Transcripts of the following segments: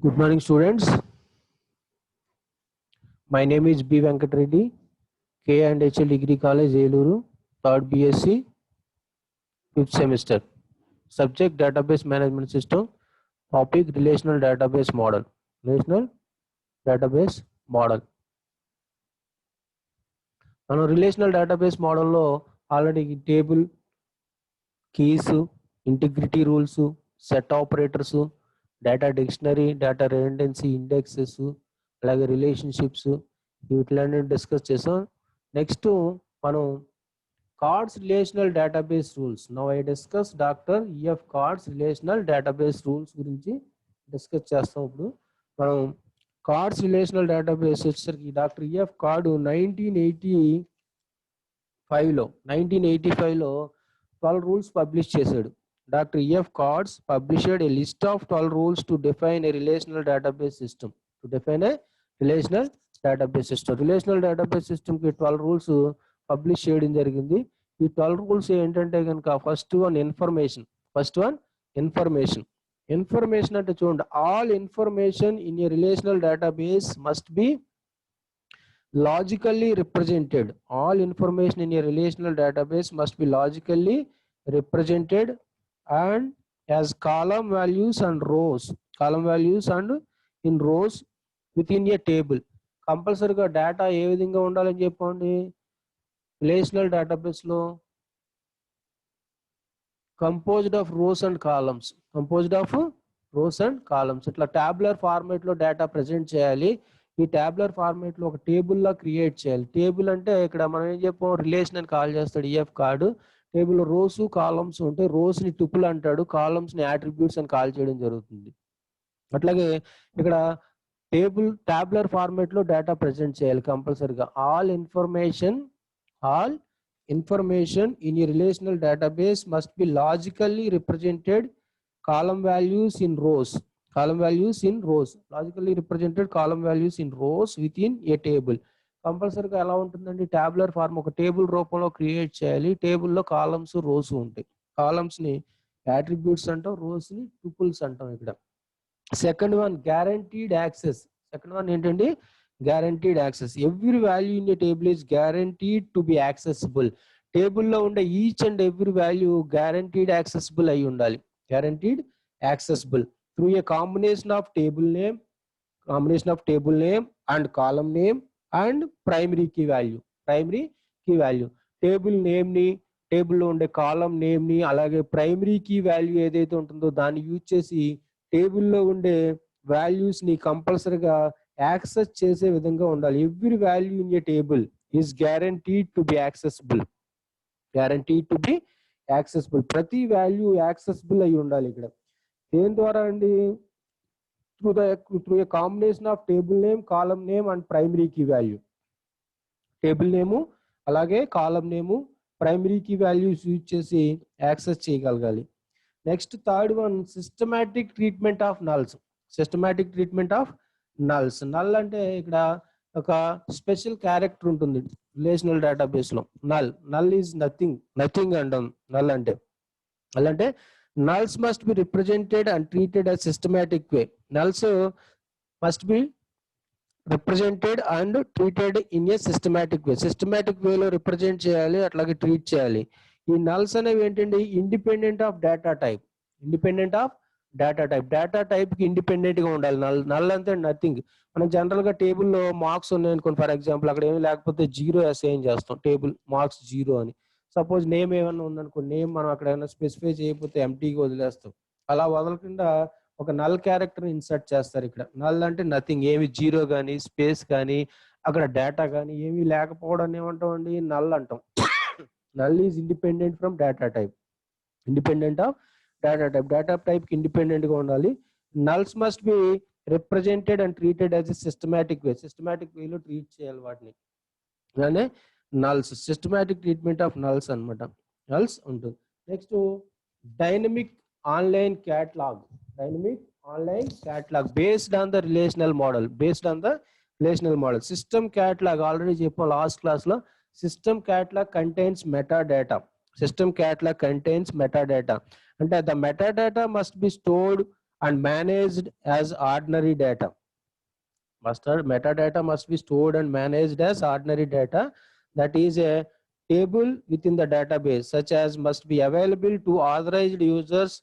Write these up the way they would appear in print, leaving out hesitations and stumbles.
Good morning, students. My name is B. Venkat Reddy, K&HL Degree College, Eluru, 3rd BSc, 5th semester. Subject Database Management System. Topic Relational Database Model. Relational Database Model. మనం relational database మోడల్లో already table keys, integrity rules, set operators, data dictionary, data redundancy, indexes, అలాగే relationships వీటిలన్నీ discuss చేసాం. Next మనం Codd's relational database rules. Now I discuss doctor E F Codd's relational database rules గురించి discuss చేస్తాం. ఇప్పుడు మనం Codd's relational database వచ్చేసరికి doctor E F Codd 1985లో 12 రూల్స్ పబ్లిష్ చేశాడు. Doctor E F Codd's published a list of 12 rules to define a relational database system. Relational database system కి 12 rules publish చేయడం జరిగింది. ఈ 12 రూల్స్ ఏంటంటే కనుక ఫస్ట్ వన్ ఇన్ఫర్మేషన్ అంటే చూడండి, all information in a relational database must be logically represented. All information in a relational database must be logically represented and as column values and in rows within a table. కంపల్సరీగా data ఏ విధంగా ఉండాలని చెప్పండి. Relational database లో composed of rows and columns ఇట్లా టాబులర్ format లో data present చేయాలి. ఈ టాబులర్ format లో ఒక టేబుల్ లా క్రియేట్ చేయాలి. టేబుల్ అంటే ఇక్కడ మనం ఏం చెప్పాం, రిలేషన్ అని కాల్ చేస్తాడు EF card. Table rows columns ఉంటే రోస్ ని టుపుల్ అంటాడు, కాలమ్స్ ని అట్రిబ్యూట్స్ అని కాల్ చేయడం జరుగుతుంది. అట్లాగే ఇక్కడ టాబులర్ ఫార్మేట్ లో డేటా ప్రెజెంట్ చేయాలి కంపల్సరీగా. All information in a relational database must be logically represented column values in rows logically represented column values in rows within a table. కంపల్సరీగా ఎలా ఉంటుందండి, టాబులర్ ఫార్మ్ ఒక టేబుల్ రూపంలో క్రియేట్ చేయాలి. టేబుల్లో కాలమ్స్ రోస్ ఉంటాయి. కాలమ్స్ ని అట్రిబ్యూట్స్ అంటాం, రోస్ ని టుపుల్స్ అంటాం. ఇక్కడ సెకండ్ వన్ ఏంటండి, guaranteed access. Every value in a table is guaranteed to be accessible. టేబుల్లో ఉండే each and every value guaranteed accessible అయి ఉండాలి. Guaranteed accessible through a combination of table name and column name and primary key value. Table name ని, table లో ఉండే column name ని, అలాగే primary key value ఏదైతే ఉంటుందో దాన్ని యూజ్ చేసి టేబుల్లో ఉండే వాల్యూస్ ని కంపల్సరీగా యాక్సెస్ చేసే విధంగా ఉండాలి. Every value in a table is guaranteed to be accessible. ప్రతి వాల్యూ యాక్సెసిబుల్ అయి ఉండాలి. ఇక్కడ దేని ద్వారా అండి, through a combination of table name, column name and primary key value. Table name అలాగే column name primary key values use చేసి access చేయగలగాలి. Next third one systematic treatment of nulls. Null అంటే ఇక్కడ ఒక స్పెషల్ క్యారెక్టర్ ఉంటుంది relational database లో. Null is nothing అంటాం. Null అంటే నల్స్ must be represented and treated as systematic way. Nulls must be represented and treated in a systematic వేలో represent చేయాలి, అట్లాగే ట్రీట్ చేయాలి. ఈ నల్స్ అనేవి ఏంటండి, independent of data type data type కి ఇండిపెండెంట్ గా ఉండాలి. నల్ అంటే నథింగ్. మనం జనరల్ గా టేబుల్లో మార్క్స్ ఉన్నాయనుకోండి, ఫర్ ఎగ్జాంపుల్ అక్కడ ఏమి లేకపోతే 0 అసైన్ చేస్తాం, టేబుల్ మార్క్స్ 0 అని. సపోజ్ నేమ్ ఏమన్నా ఉందనుకోండి, నేమ్ మనం అక్కడ ఏమైనా స్పెసిఫై చేయకపోతే ఎంటీగా వదిలేస్తాం. అలా వదలకుండా ఒక నల్ క్యారెక్టర్ ఇన్సర్ట్ చేస్తారు. ఇక్కడ నల్ అంటే నథింగ్, ఏమి 0 కానీ స్పేస్ కానీ అక్కడ డేటా కానీ ఏమీ లేకపోవడం ఏమంటాం అండి, నల్ అంటాం. Null is independent from data type data type కి ఇండిపెండెంట్ గా ఉండాలి. Nulls must be represented and treated as a systematic వేలో ట్రీట్ చేయాలి వాటిని. అలానే nulls, systematic treatment of nulls అన్నమాట. నల్స్ ఉంటుంది. Next dynamic online catalog based on the relational model. System catalog already చెప్పాం లాస్ట్ క్లాస్ లో. సిస్టమ్ క్యాటలాగ్ కంటైన్స్ మెటాడేటా అంటే the metadata must be stored and managed as ordinary data. Metadata must be stored and managed as ordinary data, that is a table within the database, such as must be available to authorized users,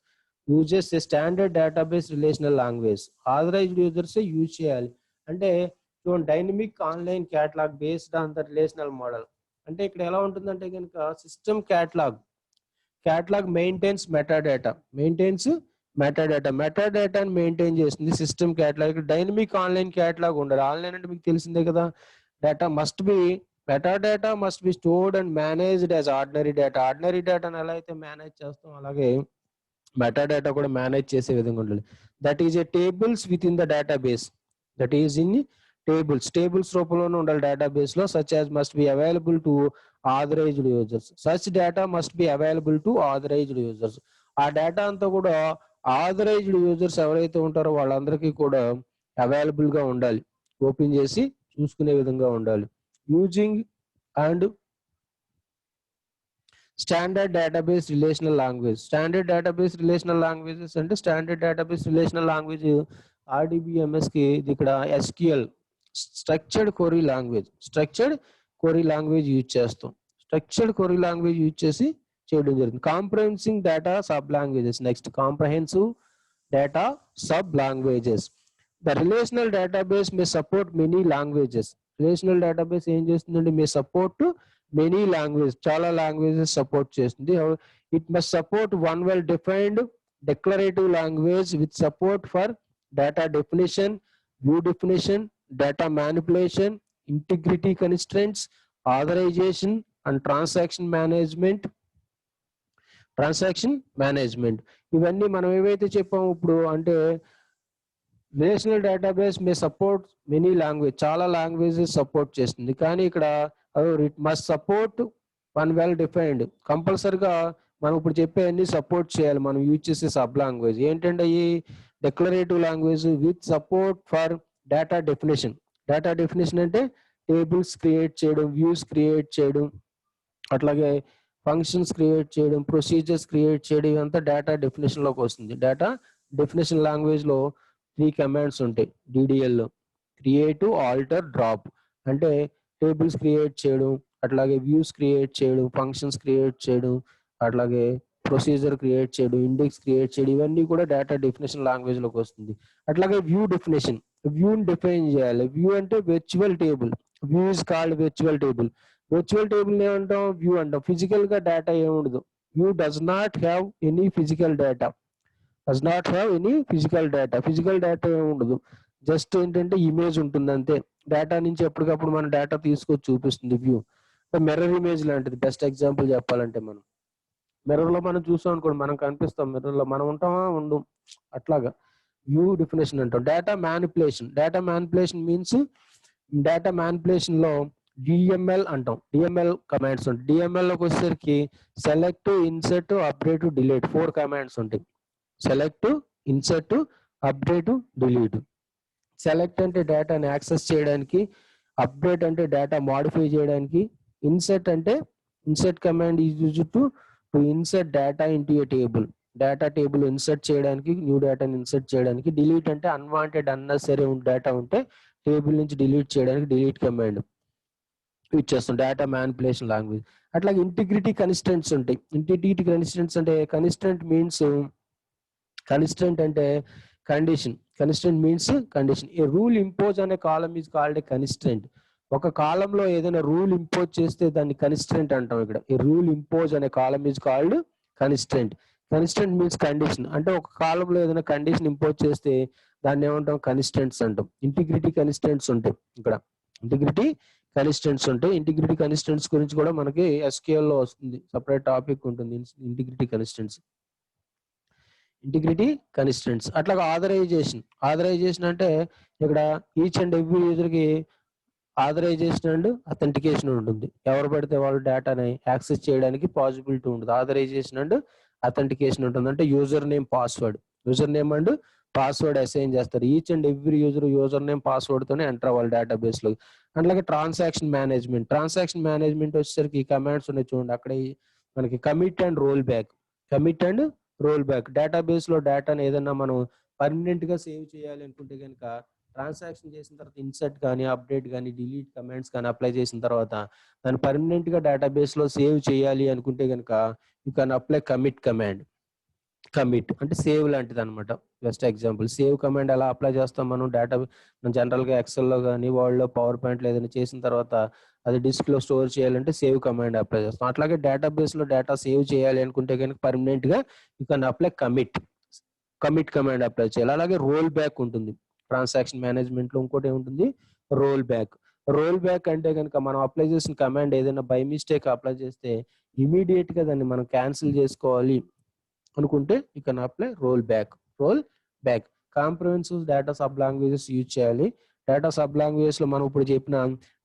uses a standard database relational language. Authorized users use చేయాలి అంటే dynamic online catalog based on the relational model. అంటే ఇక్కడ ఎలా ఉంటుందంటే కనుక system catalog maintains metadata మెటాడేటాని maintain చేస్తుంది system catalog. Dynamic online catalog ఉండదు. ఆన్లైన్ అంటే మీకు తెలిసిందే కదా. Data must be metadata must be stored and managed as ordinary డేటాని ఎలా అయితే మేనేజ్ చేస్తాం అలాగే మెటాడేటా కూడా మేనేజ్ చేసే విధంగా ఉండాలి. That is a tables within the database. That is in tables రూపంలోనే ఉండాలి డేటాబేస్ లో. Such as must be available to authorised users. Such data must be available to authorised users. ఆ data అంతా కూడా authorised users ఎవరైతే ఉంటారో వాళ్ళందరికీ కూడా అవైలబుల్ గా ఉండాలి, ఓపెన్ చేసి చూసుకునే విధంగా ఉండాలి. Using and standard database relational language. Standard database relational languages అంటే standard database relational language RDBMS కి ఇక్కడ SQL structured query language use చేస్తాం. స్ట్రక్చర్డ్ క్వరీ లాంగ్వేజ్ యూజ్ చేసి చేయడం జరుగుతుంది. Comprehensing data sub languages. Next comprehensive data sub languages. The relational database may support many languages. Relational database ఏం చేస్తుందంటే may support many language, చాలా languages support చేస్తుంది. It must support one well defined declarative language with support for data definition, view definition, data manipulation, integrity constraints, authorization and transaction management. ఇవన్నీ మనం ఏవైతే చెప్పాము ఇప్పుడు అంటే relational database may support many language, చాలా languages support చేస్తుంది. కానీ ఇక్కడ it must support one well defined, కంపల్సరిగా మనం ఇప్పుడు చెప్పే అన్ని సపోర్ట్ చేయాలి మనం యూజ్ చేసే సబ్ లాంగ్వేజ్. ఏంటంటే ఈ declarative language with support for data definition. Data definition అంటే టేబుల్స్ క్రియేట్ చేయడం, వ్యూస్ క్రియేట్ చేయడం, అట్లాగే ఫంక్షన్స్ క్రియేట్ చేయడం, ప్రొసీజర్స్ క్రియేట్ చేయడం, ఇదంతా డేటా డెఫినేషన్ లోకి వస్తుంది. డేటా డెఫినేషన్ లాంగ్వేజ్ లో 3 కమాండ్స్ ఉంటాయి DDL లో. Create, alter, drop. అంటే టేబుల్స్ క్రియేట్ చేయడం, అట్లాగే వ్యూస్ క్రియేట్ చేయడం, ఫంక్షన్స్ క్రియేట్ చేయడం, అట్లాగే ప్రొసీజర్ క్రియేట్ చేయడం, ఇండెక్స్ క్రియేట్ చేయడం, ఇవన్నీ కూడా డేటా డెఫినేషన్ లాంగ్వేజ్ లోకి వస్తుంది. అట్లాగే వ్యూ డెఫినేషన్, వ్యూని డిఫైన్ చేయాలి. వ్యూ అంటే virtual table. View is called virtual table. Virtual table ఏమంటాం, వ్యూ అంటాం. ఫిజికల్ గా డేటా ఏముండదు. View does not have any physical data. Physical data ఏముండదు. జస్ట్ ఏంటంటే ఇమేజ్ ఉంటుంది అంతే. డేటా నుంచి ఎప్పటికప్పుడు మనం డేటా తీసుకొచ్చి చూపిస్తుంది వ్యూ. మిర్రర్ ఇమేజ్ లాంటిది. బెస్ట్ ఎగ్జాంపుల్ చెప్పాలంటే మనం మిర్రర్ లో మనం చూసాం అనుకోండి, మనం కనిపిస్తాం మిర్రర్ లో, మనం ఉంటామా ఉండం, అట్లాగా వ్యూ డెఫినేషన్ అంటాం. Data manipulation means data manipulation లో DML అంటాం. DML కమాండ్స్ ఉంటాయి. DML లోకి వచ్చేసరికి select, insert, update, delete 4 commands ఉంటాయి. Select, insert, update, delete. Select అంటే డేటాని యాక్సెస్ చేయడానికి, అప్డేట్ అంటే డేటా మాడిఫై చేయడానికి, ఇన్సర్ట్ అంటే insert command is used to insert data into a table. Data table insert చేయడానికి, న్యూ డేటాని ఇన్సర్ట్ చేయడానికి. డిలీట్ అంటే అన్వాంటెడ్ అన్నెసరీ డేటా ఉంటే టేబుల్ నుంచి డిలీట్ చేయడానికి డిలీట్ కమాండ్ యూజ్ చేస్తాం. Data manipulation language. అట్లాగే ఇంటిగ్రిటీ కన్స్ట్రెంట్స్ ఉంటాయి. ఇంటిగ్రిటీ కన్స్ట్రెంట్స్ అంటే కన్స్ట్రెంట్ అంటే condition. Constraint means condition. A rule impose అనే column is called a constraint. ఒక కాలంలో ఏదైనా రూల్ ఇంపోజ్ చేస్తే దాన్ని కన్స్ట్రెంట్ అంటాం. ఇక్కడ ఈ రూల్ ఇంపోజ్ అనే column is called constraint. Constraint means condition. అంటే ఒక కాలంలో ఏదైనా కండిషన్ ఇంపోజ్ చేస్తే దాన్ని ఏమంటాం, కన్స్ట్రెంట్స్ అంటాం. ఇంటిగ్రిటీ కన్స్ట్రెంట్స్ ఉంటాయి. ఇక్కడ ఇంటిగ్రిటీ కన్స్ట్రెంట్స్ గురించి కూడా మనకి SQL లో వస్తుంది, సపరేట్ టాపిక్ ఉంటుంది ఇంటిగ్రిటీ కన్స్ట్రెంట్స్. అట్లాగా ఆథరైజేషన్ అంటే ఇక్కడ ఈచ్ అండ్ ఎవ్రీ యూజర్ కి ఆథరైజేషన్ అండ్ అథెంటికేషన్ ఉంటుంది. ఎవరు పడితే వాళ్ళు డేటాని యాక్సెస్ చేయడానికి పాసిబిలిటీ ఉంటుంది. ఆథరైజేషన్ అండ్ అథెంటికేషన్ ఉంటుంది. అంటే user name and password assign చేస్తారు. Each and every user name password తోనే ఎంటర్ అవ్వాలి డేటాబేస్ లో. అట్లాగే ట్రాన్సాక్షన్ మేనేజ్మెంట్ వచ్చేసరికి ఈ కమాండ్స్ ఉన్నాయి చూడండి. అక్కడ మనకి commit and roll back. Database లో డేటాని ఏదైనా మనం పర్మనెంట్ గా సేవ్ చేయాలి అనుకుంటే కనుక ట్రాన్సాక్షన్ చేసిన తర్వాత ఇన్సర్ట్ కానీ అప్డేట్ కానీ డిలీట్ కమాండ్స్ కానీ అప్లై చేసిన తర్వాత దాన్ని పర్మనెంట్ గా డేటాబేస్ లో సేవ్ చేయాలి అనుకుంటే కనుక you can apply commit command. Commit అంటే సేవ్ లాంటిది అనమాట. బెస్ట్ ఎగ్జాంపుల్ సేవ్ కమాండ్ ఎలా అప్లై చేస్తాం మనం డేటా జనరల్ గా ఎక్సెల్ లో కానీ వర్డ్ లో పవర్ పాయింట్ లో ఏదైనా చేసిన తర్వాత అది డిస్క్ లో స్టోర్ చేయాలంటే సేవ్ కమాండ్ అప్లై చేస్తాం. అట్లాగే డేటాబేస్ లో డేటా సేవ్ చేయాలి అనుకుంటే కనుక పర్మనెంట్ గా you can apply commit command apply చేయాలి. అలాగే రోల్ బ్యాక్ ఉంటుంది ట్రాన్సాక్షన్ మేనేజ్మెంట్ లో. ఇంకోటి ఏముంటుంది రోల్ బ్యాక్. రోల్ బ్యాక్ అంటే కనుక మనం అప్లై చేసిన కమాండ్ ఏదైనా బై మిస్టేక్ అప్లై చేస్తే ఇమీడియట్ గా దాన్ని మనం క్యాన్సిల్ చేసుకోవాలి అనుకుంటే you can apply roll back. Comprehensive data sub languages use చేయాలి. డేటా సబ్ లాంగ్వేజెస్ లో మనం ఇప్పుడు చెప్పిన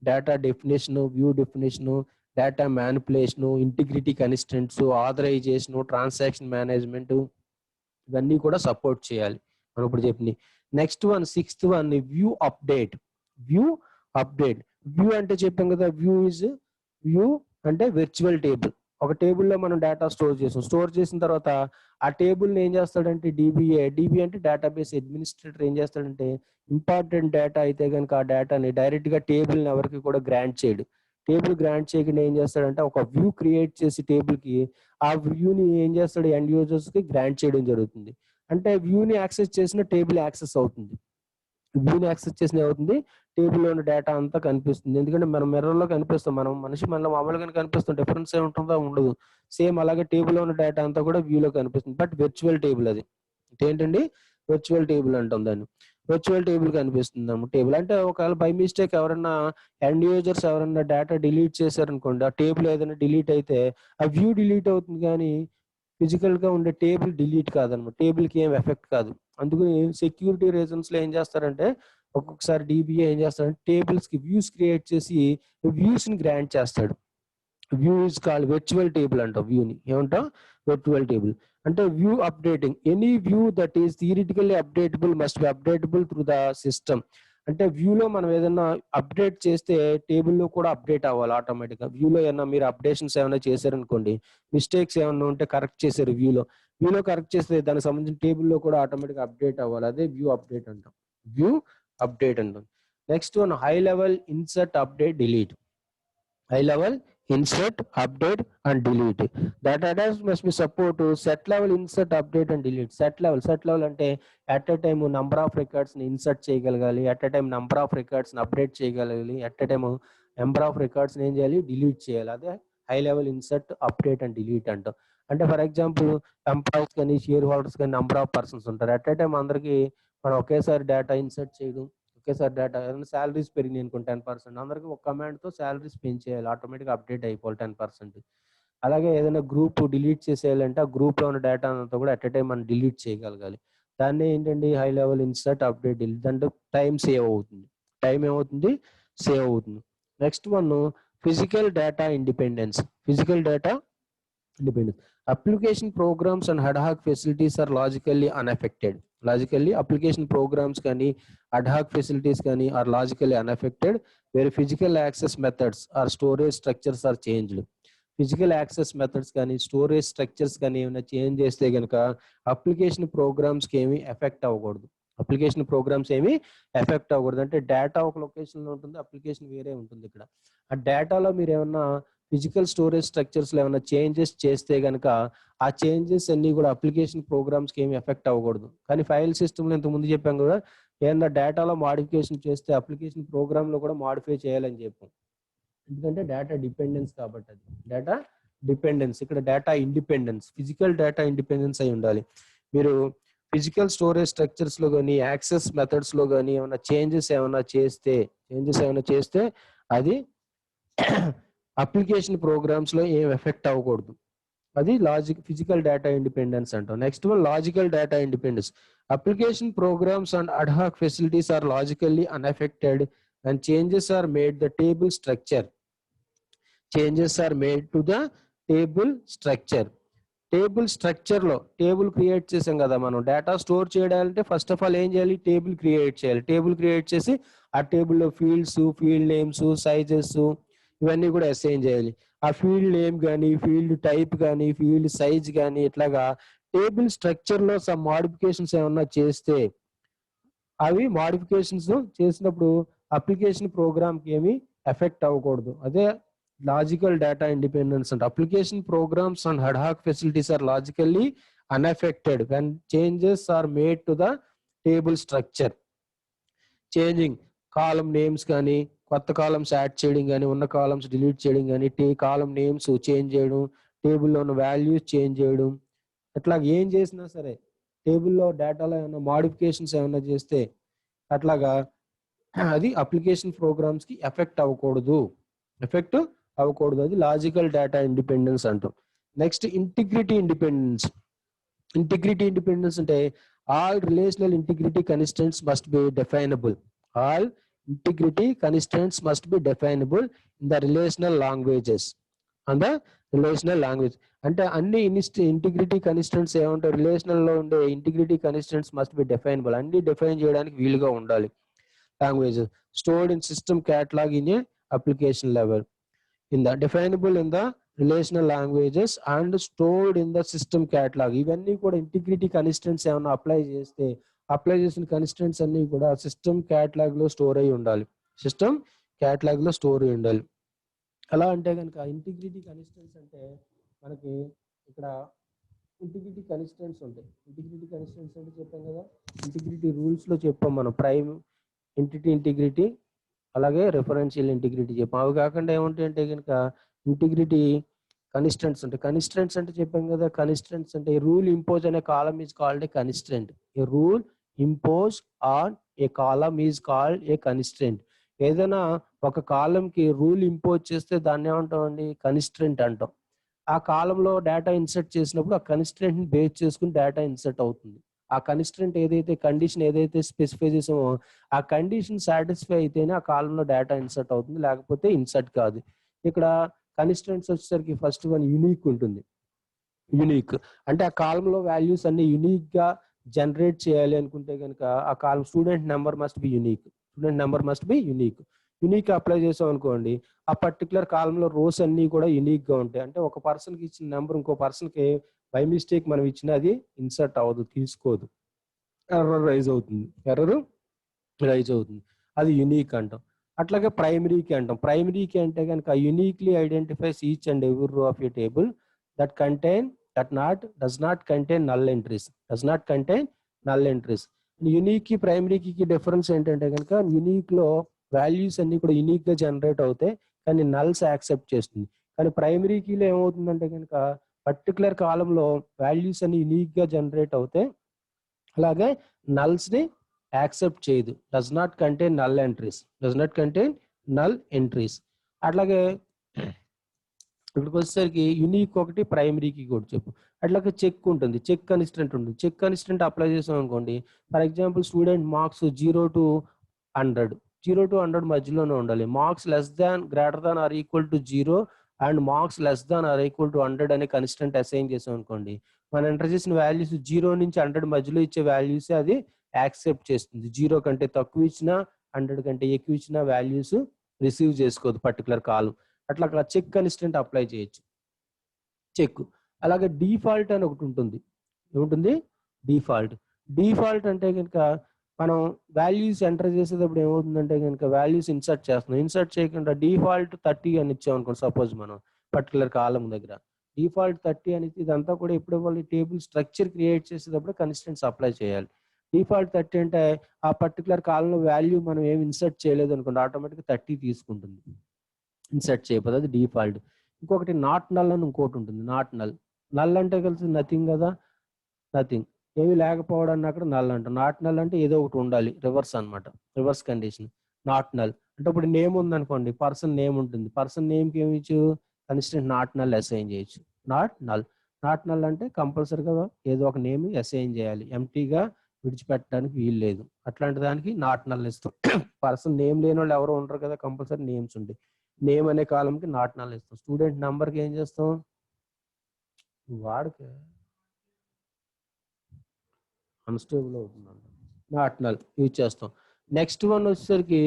data definition, view definition, data manipulation, integrity constraints, authorisation, transaction management ఇవన్నీ కూడా సపోర్ట్ చేయాలి మనం ఇప్పుడు చెప్పింది. Next one 6th one view update. View update view అంటే చెప్పాం కదా, వ్యూ అంటే విర్చువల్ టేబుల్. ఒక టేబుల్లో మనం డేటా స్టోర్ చేసిన తర్వాత ఆ టేబుల్ని ఏం చేస్తాడంటే డిబి అంటే డేటాబేస్ అడ్మినిస్ట్రేటర్ ఏం చేస్తాడంటే ఇంపార్టెంట్ డేటా అయితే కనుక ఆ డేటాని డైరెక్ట్ గా టేబుల్ని ఎవరికి కూడా గ్రాంట్ చేయడు. టేబుల్ గ్రాంట్ చేయకుండా ఏం చేస్తాడంటే ఒక వ్యూ క్రియేట్ చేసి టేబుల్ కి ఆ వ్యూని ఏం చేస్తాడు ఎండ్ యూజర్స్ కి గ్రాంట్ చేయడం జరుగుతుంది. అంటే వ్యూని యాక్సెస్ చేసిన టేబుల్ యాక్సెస్ అవుతుంది. వ్యూని యాక్సెస్ చేసిన ఏమవుతుంది టేబుల్లో ఉన్న డేటా అంతా కనిపిస్తుంది. ఎందుకంటే మనం మిర్రర్ లో కనిపిస్తాం, మనం మనిషి మనలో మామూలుగా కనిపిస్తాం, డిఫరెన్స్ ఏ ఉంటుందో ఉండదు. సేమ్ అలాగే టేబుల్లో ఉన్న డేటా అంతా కూడా వ్యూలో కనిపిస్తుంది. బట్ విర్చువల్ టేబుల్ అది ఏంటండి విర్చువల్ టేబుల్ అంటాం దాన్ని. విర్చువల్ టేబుల్ కనిపిస్తుంది అన్నమాట. టేబుల్ అంటే ఒకవేళ బై మిస్టేక్ ఎవరన్నా ఎండ్ యూజర్స్ ఎవరన్నా డేటా డిలీట్ చేశారనుకోండి, ఆ టేబుల్ ఏదైనా డిలీట్ అయితే ఆ వ్యూ డిలీట్ అవుతుంది కానీ ఫిజికల్ గా ఉండే టేబుల్ డిలీట్ కాదనమాట. టేబుల్ కి ఏం ఎఫెక్ట్ కాదు. అందుకని సెక్యూరిటీ రీజన్స్ లో ఏం చేస్తారంటే ఒక్కొక్కసారి డిబిఏ ఏం చేస్తారంటే టేబుల్స్ కి వ్యూస్ క్రియేట్ చేసి వ్యూస్ ని గ్రాంట్ చేస్తాడు. View is called virtual table అంటాం. వ్యూని ఏమంటాం విర్చువల్ టేబుల్. అంటే view updating any view that is theoretically updatable must be updatable through the system. అంటే వ్యూలో మనం ఏదైనా అప్డేట్ చేస్తే టేబుల్లో కూడా అప్డేట్ అవ్వాలి ఆటోమేటిక్ గా. వ్యూలో ఏమన్నా మీరు అప్డేషన్స్ ఏమైనా చేశారనుకోండి, మిస్టేక్స్ ఏమైనా ఉంటే కరెక్ట్ చేశారు వ్యూలో కరెక్ట్ చేస్తే దానికి సంబంధించిన టేబుల్లో కూడా ఆటోమేటిక్ అప్డేట్ అవ్వాలి. అదే వ్యూ అప్డేట్ అంటాం. వ్యూ అప్డేట్ అంటాం. Next one high level insert update delete. high level insert update and delete. Databases must be support to set level insert update and delete. Set level అంటే at a time number of records ని insert చేయగలగాలి, at a time number of records ని update చేయగలగాలి, at a time number of records ని ఏం చేయాలి delete చేయాలి. అదే high level insert update and delete అంటాం. అంటే ఫర్ ఎగ్జాంపుల్ ఎంప్లాయీస్ కానీ షేర్ హోల్డర్స్ కానీ నంబర్ ఆఫ్ పర్సన్స్ ఉంటారు. అట్ ఏ టైం అందరికి మనం ఒకేసారి డేటా ఇన్సర్ట్ చేయడం, ఒకేసారి డేటా ఏదైనా శాలరీస్ పెరిగినాయి అనుకోండి 10%, అందరికి ఒక కమాండ్ తో శాలరీస్ పెంచేయాలి, ఆటోమేటిక్ అప్డేట్ అయిపోవాలి 10%. అలాగే ఏదైనా గ్రూప్ డిలీట్ చేసేయాలంటే ఆ గ్రూప్ లో ఉన్న డేటా అంతా కూడా అట్ ఏ టైం మనం డిలీట్ చేయగలగాలి. దాన్ని ఏంటండి high level insert update delete. అంటే టైం సేవ్ అవుతుంది. టైం ఏమవుతుంది సేవ్ అవుతుంది. Next one physical data independence. Physical data independence. Application programs and ad hoc facilities are logically unaffected. Logically, application programs కానీ ad hoc facilities కానీ are logically unaffected where physical access methods or storage structures are changed. Physical access methods కానీ storage structures కానీ ఏమైనా change చేస్తే కనుక application ప్రోగ్రామ్స్కి ఏమీ effect అవ్వకూడదు. అంటే డేటా ఒక లొకేషన్లో ఉంటుంది, అప్లికేషన్ వేరే ఉంటుంది. ఇక్కడ ఆ డేటాలో మీరు ఏమన్నా ఫిజికల్ స్టోరేజ్ స్ట్రక్చర్స్ లో ఏమైనా చేంజెస్ చేస్తే కనుక ఆ చేంజెస్ అన్ని కూడా అప్లికేషన్ ప్రోగ్రామ్స్ కి ఏమి ఎఫెక్ట్ అవ్వకూడదు. కానీ ఫైల్ సిస్టమ్ లో ఇంత ముందు చెప్పాం కదా, ఏమన్నా డేటాలో మాడిఫికేషన్ చేస్తే అప్లికేషన్ ప్రోగ్రామ్ లో కూడా మాడిఫై చేయాలని చెప్పాం. ఎందుకంటే డేటా డిపెండెన్స్ కాబట్టి. అది డేటా డిపెండెన్స్. ఇక్కడ data independence, physical data independence అయి ఉండాలి. మీరు ఫిజికల్ స్టోరేజ్ స్ట్రక్చర్స్ లో కానీ యాక్సెస్ మెథడ్స్ లో కానీ ఏమైనా చేంజెస్ ఏమైనా చేస్తే అది అప్లికేషన్ ప్రోగ్రామ్స్ లో ఏం ఎఫెక్ట్ అవ్వకూడదు. అది ఫిజికల్ డేటా ఇండిపెండెన్స్ అంటాం. Next one logical data independence. Application programs and ad hoc facilities are logically unaffected and changes are made the table structure. Table structure లో టేబుల్ క్రియేట్ చేసాం కదా మనం. Data store చేయాలంటే first of all ఏం చేయాలి, table create చేయాలి. Table create చేసి ఆ టేబుల్లో ఫీల్డ్స్, ఫీల్డ్ నేమ్స్, సైజెస్ ఇవన్నీ కూడా అసైన్ చేయాలి. ఆ ఫీల్డ్ నేమ్ కానీ, ఫీల్డ్ టైప్ కానీ, ఫీల్డ్ సైజ్ కానీ ఇట్లాగా టేబుల్ స్ట్రక్చర్ లో సమ్ మోడిఫికేషన్స్ ఏమన్నా చేస్తే అవి మోడిఫికేషన్స్ చేసినప్పుడు అప్లికేషన్ ప్రోగ్రామ్ కి ఏమి ఎఫెక్ట్ అవ్వకూడదు. అదే లాజికల్ డేటా ఇండిపెండెన్స్ అంటే application programs and ad hoc facilities are logically unaffected when changes are made to the table structure. Changing column names కానీ కొత్త కాలమ్స్ యాడ్ చేయడం కానీ ఉన్న కాలమ్స్ డిలీట్ చేయడం కానీ కాలం నేమ్స్ చేంజ్ చేయడం టేబుల్లో ఉన్న వాల్యూస్ చేంజ్ చేయడం అట్లా ఏం చేసినా సరే టేబుల్లో డేటాలో ఏమైనా మాడిఫికేషన్స్ ఏమైనా చేస్తే అట్లాగా అది అప్లికేషన్ ప్రోగ్రామ్స్ కి ఎఫెక్ట్ అవ్వకూడదు అది లాజికల్ డేటా ఇండిపెండెన్స్ అంటాం. నెక్స్ట్ ఇంటిగ్రిటీ ఇంటిగ్రిటీ అంటే all relational integrity constraints must be definable in the relational languages అంటే అన్ని ఇంటిగ్రిటీ కన్స్ట్రెంట్స్ ఏమంటారు రిలేషనల్ లో ఉండే integrity constraints must be definable అన్ని డిఫైన్ చేయడానికి వీలుగా ఉండాలి. Languages stored in system catalog in a application level definable in the relational languages and stored in the system catalog. ఇవన్నీ కూడా ఇంటిగ్రిటీ కన్స్ట్రెంట్స్ ఏమైనా అప్లై చేసిన కన్స్ట్రెంట్స్ అన్ని కూడా సిస్టమ్ క్యాటలాగ్ లో స్టోర్ అయి ఉండాలి. అలా అంటే కనుక ఇంటిగ్రిటీ కన్స్ట్రెంట్స్ అంటే మనకి ఇక్కడ ఇంటిగ్రిటీ కన్స్ట్రెంట్స్ ఉంటాయి. ఇంటిగ్రిటీ కన్స్ట్రెంట్స్ అంటే చెప్పాం కదా ఇంటిగ్రిటీ రూల్స్ లో చెప్పాం మనం ప్రైమ్ ఎంటిటీ ఇంటిగ్రిటీ అలాగే రెఫరెన్షియల్ ఇంటిగ్రిటీ చెప్పాం. అవి కాకుండా ఏముంటాయంటే కనుక ఇంటిగ్రిటీ కన్స్ట్రెంట్స్ ఉంటాయి. కన్స్ట్రెంట్స్ అంటే చెప్పాం కదా కన్స్ట్రెంట్స్ అంటే రూల్ ఇంపోజ్ అనే column is called a constraint. A rule impose on a column is called a constraint. ఏదైనా ఒక కాలమ్ కి రూల్ ఇంపోజ్ చేస్తే దాన్ని ఏమంటామండి కన్స్ట్రెంట్ అంటాం. ఆ కాలంలో డేటా ఇన్సర్ట్ చేసినప్పుడు ఆ కన్స్ట్రెంట్ ని బేస్ చేసుకుని డేటా ఇన్సర్ట్ అవుతుంది. ఆ కన్స్ట్రెంట్ ఏదైతే కండిషన్ ఏదైతే స్పెసిఫై చేసామో ఆ కండిషన్ సాటిస్ఫై అయితేనే ఆ కాలంలో డేటా ఇన్సర్ట్ అవుతుంది, లేకపోతే ఇన్సర్ట్ కాదు. ఇక్కడ కన్స్ట్రెంట్స్ వచ్చేసరికి ఫస్ట్ వన్ యునీక్ ఉంటుంది. యునీక్ అంటే ఆ కాలంలో వాల్యూస్ అన్ని యునీక్ గా జనరేట్ చేయాలి అనుకుంటే కనుక ఆ column student number must be unique. Unique apply చేసాం అనుకోండి ఆ పర్టికులర్ కాలంలో రోస్ అన్ని కూడా యునీక్ గా ఉంటాయి. అంటే ఒక పర్సన్ కి ఇచ్చిన నెంబర్ ఇంకో పర్సన్ కి బై మిస్టేక్ మనం ఇచ్చిన అది ఇన్సర్ట్ అవ్వదు, తీసుకోదు, ఎర్రర్ రైజ్ అవుతుంది. అది యునీక్ అంటాం. అట్లాగే ప్రైమరీకి అంటాం. ప్రైమరీకి అంటే కనుక uniquely identifies each and every రో of A table does not contain null entries. Unique కి ప్రైమరీకి డిఫరెన్స్ ఏంటంటే కనుక యునీక్ లో వాల్యూస్ అన్ని కూడా యునీక్ గా జనరేట్ అవుతాయి కానీ నల్స్ యాక్సెప్ట్ చేస్తుంది. కానీ ప్రైమరీ కీలో ఏమవుతుందంటే కనుక పర్టికులర్ కాలంలో వాల్యూస్ అన్ని యునీక్ గా జనరేట్ అవుతాయి, అలాగే నల్స్ ని యాక్సెప్ట్ చేయదు. Does not contain null entries. అట్లాగే ఇక్కడికి వచ్చేసరికి యునీక్ ఒకటి ప్రైమరీకి కూడా చెప్పు. అట్లాగే చెక్ ఉంటుంది, చెక్ కన్స్ట్రెంట్ ఉంటుంది. చెక్ కన్స్ట్రెంట్ అప్లై చేసాం అనుకోండి for example student marks 0 to 100 మధ్యలోనే ఉండాలి. Marks greater than or equal to 0 and marks less than or equal to 100 అనే కన్స్టెంట్ అసైన్ చేసాం అనుకోండి మనం ఎంటర్ చేసిన వాల్యూస్ 0 నుంచి 100 మధ్యలో ఇచ్చే వాల్యూస్ అది యాక్సెప్ట్ చేస్తుంది. 0 కంటే తక్కువ ఇచ్చినా 100 కంటే ఎక్కువ ఇచ్చిన వాల్యూస్ రిసీవ్ చేసుకోదు పర్టికులర్ కాలం. అట్లా చెక్ కన్స్టెంట్ అప్లై చేయొచ్చు. చెక్ అలాగే డిఫాల్ట్ అని ఒకటి ఉంటుంది. ఏముంటుంది? డిఫాల్ట్ అంటే కనుక మనం వాల్యూస్ ఎంటర్ చేసేటప్పుడు ఏమవుతుందంటే కనుక వాల్యూస్ ఇన్సర్ట్ చేస్తున్నాం. ఇన్సర్ట్ చేయకుండా డిఫాల్ట్ 30 అని ఇచ్చాం అనుకోండి సపోజ్ మనం పర్టికులర్ కాలం దగ్గర డిఫాల్ట్ 30 అని ఇదంతా కూడా ఎప్పుడు వాళ్ళు టేబుల్ స్ట్రక్చర్ క్రియేట్ చేసేటప్పుడు కన్స్టెంట్స్ అప్లై చేయాలి. డిఫాల్ట్ 30 అంటే ఆ పర్టికులర్ కాలంలో వాల్యూ మనం ఏమి ఇన్సర్ట్ చేయలేదు అనుకోండి ఆటోమేటిక్గా 30 తీసుకుంటుంది. ఇన్సర్ట్ చేయకపోతే అది డిఫాల్ట్. ఇంకొకటి నాట్ నల్ అని ఇంకోటి ఉంటుంది. నల్ అంటే కలిసి నథింగ్ కదా, నథింగ్ ఏమి లేకపోవడాన్ని అక్కడ నల్ అంటాం. నాట్ నల్ అంటే ఏదో ఒకటి ఉండాలి, రివర్స్ అనమాట, రివర్స్ కండిషన్. నాట్ నల్ అంటే ఇప్పుడు నేమ్ ఉంది అనుకోండి, పర్సన్ నేమ్ ఉంటుంది. పర్సన్ నేమ్ కి ఏమి ఇచ్చు కన్స్టెంట్ నాట్ నల్ అసైన్ చేయొచ్చు. నాట్ నల్ అంటే కంపల్సరీగా ఏదో ఒక నేమ్ అసైన్ చేయాలి, ఎంటీగా విడిచిపెట్టడానికి వీలు లేదు. అట్లాంటి దానికి నాట్ నల్ ఇస్తాం. పర్సన్ నేమ్ లేని వాళ్ళు ఎవరు ఉండరు కదా, కంపల్సరీ నేమ్స్ ఉంటాయి. నేమ్ అనే కాలంకి నాట్ నల్ ఇస్తాం. స్టూడెంట్ నంబర్కి ఏం చేస్తాం, వాడికి అన్స్టేబుల్ అవుతుందంట, నాట్ నల్ యూజ్ చేస్తాం. నెక్స్ట్ వన్ వచ్చేసరికి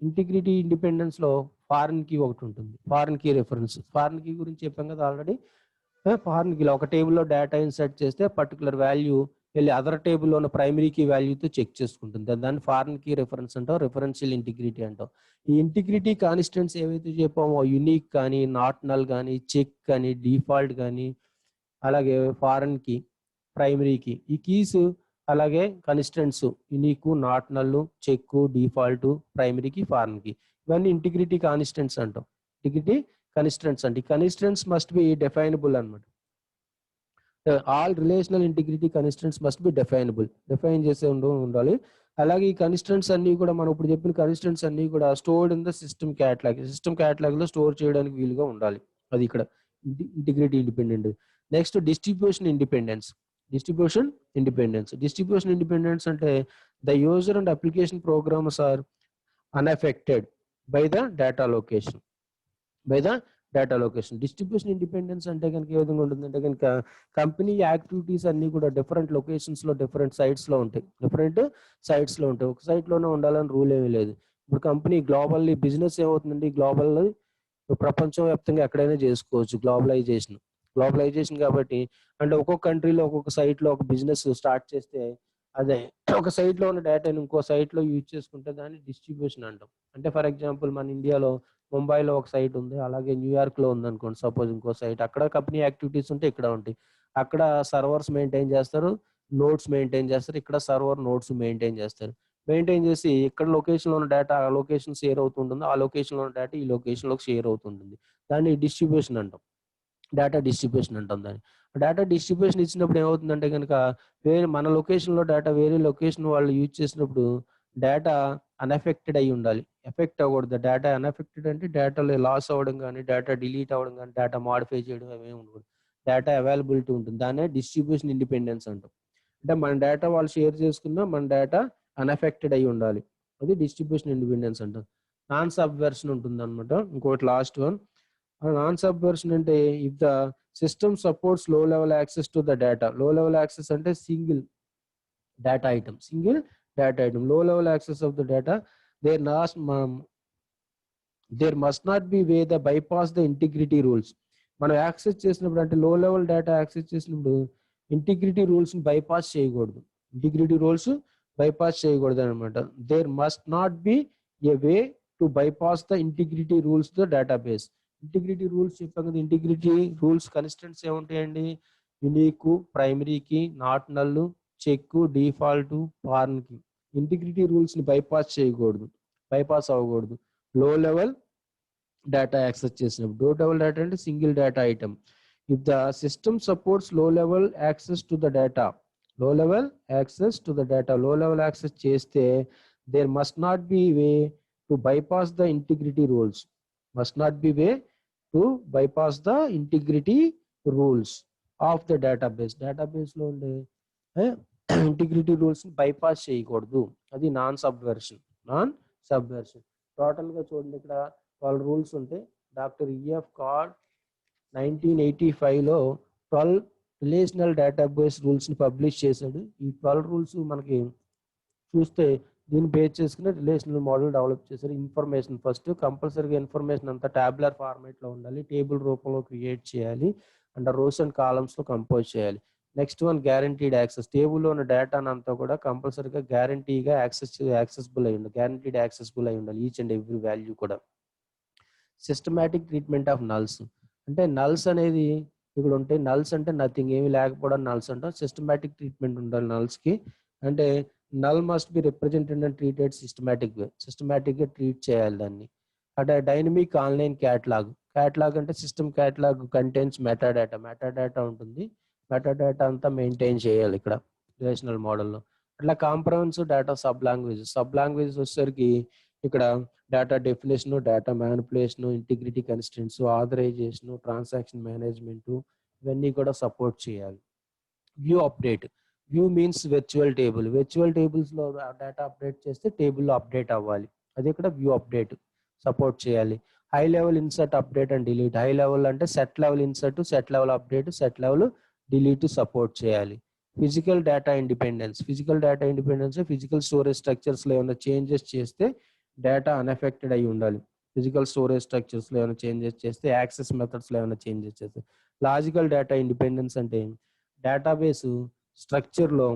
ఇంటిగ్రిటీ ఇండిపెండెన్స్ లో ఫారిన్ కీ ఒకటి ఉంటుంది. Foreign key reference. Foreign key గురించి చెప్పాం కదా ఆల్రెడీ. ఫారిన్ కీ ఒక టేబుల్లో డేటా ఇన్సర్ట్ చేస్తే పర్టికులర్ వాల్యూ వెళ్ళి అదర్ టేబుల్లో ఉన్న ప్రైమరీ కీ వాల్యూతో చెక్ చేసుకుంటుంది. దాన్ని ఫారిన్ కీ రిఫరెన్స్ అంటాం, రిఫరెన్షియల్ ఇంటిగ్రిటీ అంటాం. ఈ ఇంటిగ్రిటీ కాన్స్టెంట్స్ ఏవైతే చెప్పామో యునిక్ కానీ, నాట్ నల్ కానీ, చెక్ కానీ, డిఫాల్ట్ కానీ, అలాగే ఫారిన్ కీ, ప్రైమరీ కీ, ఈ కీస్ అలాగే constraints unique, not null, check, default, primary key, foreign key, ఇవన్నీ ఇంటిగ్రిటీ కాన్స్టెంట్స్ అంటాం. ఇంటిగ్రిటీ కన్స్టెంట్స్ అంటే కన్స్టెంట్స్ మస్ట్ బి డిఫైనబుల్ అన్నమాట. All relational integrity constraints must be define చేసే ఉండాలి. అలాగే ఈ కన్స్టెంట్స్ అన్ని కూడా మనం ఇప్పుడు చెప్పిన కన్స్టెంట్స్ అన్ని కూడా stored in the system catalog లో స్టోర్ చేయడానికి వీలుగా ఉండాలి. అది ఇక్కడ integrity independent. Next distribution independence అంటే the user and application programs are unaffected by the data location. Distribution independence అంటే కనుక ఏ విధంగా ఉంటుందంటే కనుక కంపెనీ యాక్టివిటీస్ అన్ని కూడా డిఫరెంట్ లొకేషన్స్ లో డిఫరెంట్ సైట్స్ లో ఉంటాయి. ఒక సైట్ లోనే ఉండాలని రూల్ ఏమీ లేదు. ఇప్పుడు కంపెనీ గ్లోబల్లీ బిజినెస్ ఏమవుతుందండి, ప్రపంచం వ్యాప్తంగా ఎక్కడైనా చేసుకోవచ్చు. గ్లోబలైజేషన్ కాబట్టి అంటే ఒక్కొక్క కంట్రీలో ఒక్కొక్క సైట్ లో ఒక బిజినెస్ స్టార్ట్ చేస్తే అదే ఒక సైట్ లో ఉన్న డేటాని ఇంకో సైట్ లో యూజ్ చేసుకుంటే దాన్ని డిస్ట్రిబ్యూషన్ అంటాం. అంటే ఫర్ ఎగ్జాంపుల్ మన ఇండియాలో ముంబైలో ఒక సైట్ ఉంది, అలాగే న్యూయార్క్ లో ఉంది అనుకోండి సపోజ్ ఇంకో సైట్. అక్కడ కంపెనీ యాక్టివిటీస్ ఉంటే ఇక్కడ ఉంటాయి. అక్కడ సర్వర్స్ మెయింటైన్ చేస్తారు, నోట్స్ మెయింటైన్ చేస్తారు. ఇక్కడ సర్వర్ నోట్స్ మెయింటైన్ చేసి ఇక్కడ లొకేషన్ లో ఉన్న డేటా ఆ లొకేషన్ షేర్ అవుతుంటుంది, ఆ లొకేషన్ లో ఉన్న డేటా ఈ లొకేషన్ లోకి షేర్ అవుతుంటుంది. దాన్ని డిస్ట్రిబ్యూషన్ అంటాం. డేటా డిస్ట్రిబ్యూషన్ అంటాం దాన్ని. డేటా డిస్ట్రిబ్యూషన్ ఇచ్చినప్పుడు ఏమవుతుందంటే కనుక వేరే మన లొకేషన్ లో డేటా వేరే లొకేషన్ వాళ్ళు యూజ్ చేసినప్పుడు డేటా అన్ఎఫెక్టెడ్ అయి ఉండాలి. ఎఫెక్ట్ అవ్వకూడదు. డేటా అన్ఎఫెక్టెడ్ అంటే డేటాలో లాస్ అవ్వడం కానీ, డేటా డిలీట్ అవ్వడం కానీ, డేటా మాడిఫై చేయడం అవేమి ఉండకూడదు. డేటా అవైలబిలిటీ ఉంటుంది. దాన్నే డిస్ట్రిబ్యూషన్ ఇండిపెండెన్స్ అంటాం. అంటే మన డేటా వాళ్ళు షేర్ చేసుకున్నా మన డేటా అన్ఎఫెక్టెడ్ అయి ఉండాలి. అది డిస్ట్రిబ్యూషన్ ఇండిపెండెన్స్ అంటాం. నాన్ సబ్వర్షన్ ఉంటుంది అనమాట. ఇంకోటి లాస్ట్ వన్. నాన్ సబ్వర్షన్ అంటే if the system supports low level access to the data. Low level access అంటే single data item. Low level access of the data there must not be way the bypass the integrity rules. మనం access చేసినప్పుడు అంటే low level data access చేసినప్పుడు integrity rules bypass చేయకూడదు. అనమాట. There must not be a way to bypass the integrity rules the database. Integrity rules చెప్పాం కదా. Integrity rules constraints ఏముంటాయండి, unique, primary key, not null, check, default, foreign key. Integrity rules ని bypass అవ్వకూడదు low level data access చేసినప్పుడు. Low level data అంటే single data item. If the system supports low level access to the data low level access చేస్తే there must not be way to bypass the integrity rules of the database లో ఉండే integrity rules bypass చేయకూడదు. అది non Subversion. Total గా చూడండి, ఇక్కడ 12 rules ఉంటాయి. Doctor EF card 1985 లో 12 రిలేషనల్ డేటాబేస్ రూల్స్ ని పబ్లిష్ చేశాడు. ఈ 12 రూల్స్ మనకి చూస్తే దీన్ని బేస్ చేసుకుని రిలేషనల్ మోడల్ డెవలప్ చేశారు. ఇన్ఫర్మేషన్ ఫస్ట్ కంపల్సరీగా ఇన్ఫర్మేషన్ అంతా టాబ్యులర్ ఫార్మేట్ లో ఉండాలి. టేబుల్ రూపంలో క్రియేట్ చేయాలి అండ్ రోస్ అండ్ కాలమ్స్ లో కంపోజ్ చేయాలి. Next one guaranteed access. టేబుల్లో ఉన్న డేటా అంతా కూడా కంపల్సరీగా గ్యారంటీగా యాక్సెసిబుల్ అయి ఉండాలి. ఈచ్ అండ్ ఎవ్రీ వాల్యూ కూడా. Systematic treatment of నల్స్. అంటే నల్స్ అనేది ఇక్కడ ఉంటాయి. నల్స్ అంటే నథింగ్, ఏమి లేకపోవడం నల్స్ అంటాం. సిస్టమాటిక్ ట్రీట్మెంట్ ఉండాలి నల్స్ కి. అంటే null must be represented and treated systematic గా ట్రీట్ చేయాలి దాన్ని. అంటే డైనమిక్ ఆన్లైన్ క్యాటలాగ్ అంటే సిస్టమ్ క్యాటలాగ్ కంటైన్స్ మెటాడేటా ఉంటుంది. మెటాడేటా అంతా మెయింటైన్ చేయాలి ఇక్కడ రిలేషనల్ మోడల్లో. అట్లా కాంప్రహెన్సివ్ డేటా సబ్ లాంగ్వేజెస్ వచ్చేసరికి ఇక్కడ data definition, data manipulation, integrity constraints, authorization, transaction management ఇవన్నీ కూడా సపోర్ట్ చేయాలి. View update. View means virtual tables లో డేటా అప్డేట్ చేస్తే టేబుల్లో అప్డేట్ అవ్వాలి. అది ఇక్కడ వ్యూ అప్డేట్ సపోర్ట్ చేయాలి. High level insert, update and delete. High level అంటే set level insert, set level update, set level delete support చేయాలి. Physical data independence physical storage structures లో ఏమైనా చేంజెస్ చేస్తే డేటా అన్ఎఫెక్టెడ్ అయి ఉండాలి. ఫిజికల్ స్టోరేజ్ స్ట్రక్చర్స్ లో ఏమైనా చేంజెస్ చేస్తే, యాక్సెస్ మెథడ్స్ లో ఏమైనా చేంజెస్ చేస్తే లాజికల్ డేటా ఇండిపెండెన్స్ అంటే డేటాబేస్ స్ట్రక్చర్లో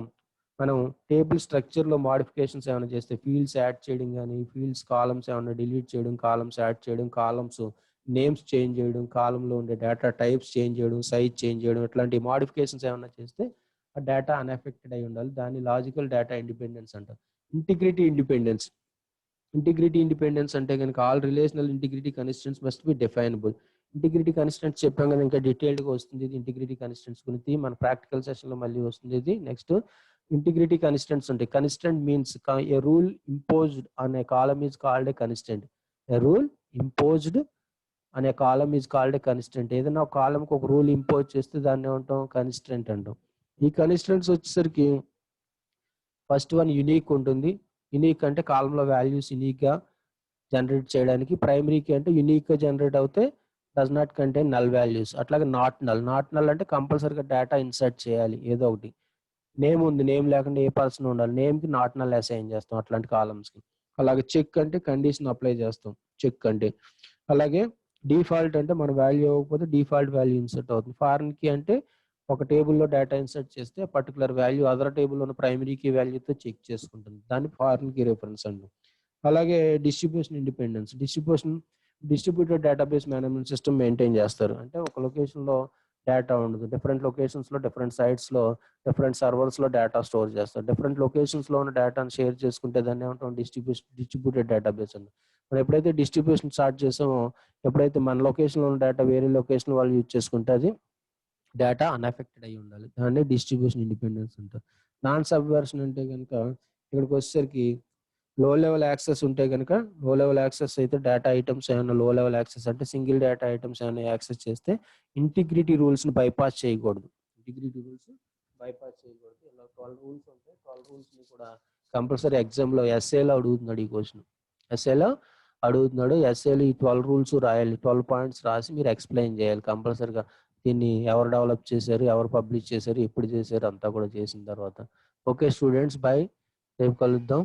మనం టేబుల్ స్ట్రక్చర్లో మాడిఫికేషన్స్ ఏమైనా చేస్తే ఫీల్డ్స్ యాడ్ చేయడం కానీ ఫీల్డ్స్ కాలమ్స్ ఏమైనా డిలీట్ చేయడం కాలమ్స్ యాడ్ చేయడం కాలమ్స్ నేమ్స్ చేంజ్ చేయడం కాలంలో ఉండే డేటా టైప్స్ చేంజ్ చేయడం సైజ్ చేంజ్ చేయడం ఇట్లాంటి మాడిఫికేషన్స్ ఏమైనా చేస్తే ఆ డేటా అన్ఎఫెక్టెడ్ అయి ఉండాలి. దాన్ని లాజికల్ డేటా ఇండిపెండెన్స్ అంటారు. ఇంటిగ్రిటీ ఇండిపెండెన్స్ అంటే కనుక all relational integrity constraints must be definable. Integrity constraints చెప్పాం కదా, ఇంకా డీటెయిల్డ్గా వస్తుంది ఇది ఇంటిగ్రిటీ కన్స్టెంట్స్ గురించి మన ప్రాక్టికల్ సెషన్లో మళ్ళీ వస్తుంది ఇది. నెక్స్ట్ ఇంటిగ్రిటీ కన్స్టెంట్స్ ఉంటాయి. Constraint means a rule imposed on a column is called a constraint. A rule imposed అనే column is called a constraint. ఏదైనా ఒక కాలంకి ఒక రూల్ ఇంపోజ్ చేస్తే దాన్ని ఏమంటాం, కన్స్టెంట్ అంటాం. ఈ కన్స్టెంట్స్ వచ్చేసరికి ఫస్ట్ వన్ యునీక్ ఉంటుంది. యునీక్ అంటే కాలంలో వాల్యూస్ యునీక్గా జనరేట్ చేయడానికి. ప్రైమరీకి అంటే యునీక్గా జనరేట్ అవుతే does not contain null values. అట్లాగే నాట్ నల్ అంటే కంపల్సరీగా డేటా ఇన్సర్ట్ చేయాలి ఏదో ఒకటి. నేమ్ ఉంది, నేమ్ లేకుండా ఏ పర్సన్ ఉండాలి, నేమ్కి నాట్ నల్ అసైన్ చేస్తాం అట్లాంటి కాలమ్స్కి. అలాగే చెక్ అంటే కండిషన్ అప్లై చేస్తాం చెక్ అంటే. అలాగే డిఫాల్ట్ అంటే మన వాల్యూ ఇవ్వకపోతే డిఫాల్ట్ వాల్యూ ఇన్సర్ట్ అవుతుంది. ఫారెన్ కి అంటే ఒక టేబుల్లో డేటా ఇన్సర్ట్ చేస్తే పర్టికులర్ వాల్యూ అదర్ టేబుల్లో ఉన్న ప్రైమరీ కీ వాల్యూతో చెక్ చేసుకుంటుంది. దాన్ని ఫారెన్ కీ రిఫరెన్స్ అంటాం. అలాగే distribution independence. Distributed database management system maintain చేస్తారు. అంటే ఒక లొకేషన్లో డేటా ఉండదు, డిఫరెంట్ లొకేషన్స్లో డిఫరెంట్ సైట్స్లో డిఫరెంట్ సర్వర్స్లో డేటా స్టోర్ చేస్తారు. డిఫరెంట్ లొకేషన్స్లో ఉన్న డేటాను షేర్ చేసుకుంటే దాన్ని ఏమంటాం, డిస్ట్రిబ్యూటెడ్ డేటాబేస్ అండి. మనం ఎప్పుడైతే డిస్ట్రిబ్యూషన్ స్టార్ట్ చేసామో, ఎప్పుడైతే మన లొకేషన్లో ఉన్న డేటా వేరే లొకేషన్ వాళ్ళు యూజ్ చేసుకుంటే అది డేటా అన్ఎఫెక్టెడ్ అయి ఉండాలి. దాన్ని డిస్ట్రిబ్యూషన్ ఇండిపెండెన్స్ అంటారు. నాన్ సబ్వర్షన్ అంటే కనుక ఇక్కడికి వచ్చేసరికి లో లెవెల్ యాక్సెస్ ఉంటే కనుక, లో లెవెల్ యాక్సెస్ అయితే డేటా ఐటమ్స్ ఏమైనా లో లెవెల్ యాక్సెస్ అంటే సింగిల్ డేటా ఐటమ్స్ ఏమైనా యాక్సెస్ చేస్తే ఇంటిగ్రిటీ రూల్స్ని బైపాస్ చేయకూడదు. ఇలా 12 రూల్స్ ఉంటాయి. 12 రూల్స్ని కూడా కంపల్సరీ ఎగ్జామ్లో ఎస్ఏలో అడుగుతున్నాడు. ఈ క్వశ్చన్ ఎస్ఏలో అడుగుతున్నాడు. ఎస్ఏలో ఈ 12 రూల్స్ రాయాలి. 12 పాయింట్స్ రాసి మీరు ఎక్స్ప్లెయిన్ చేయాలి కంపల్సరీగా. దీన్ని ఎవరు డెవలప్ చేశారు, ఎవరు పబ్లిష్ చేశారు, ఎప్పుడు చేశారు అంతా కూడా చేసిన తర్వాత. Okay students, by. రేపు కలుద్దాం.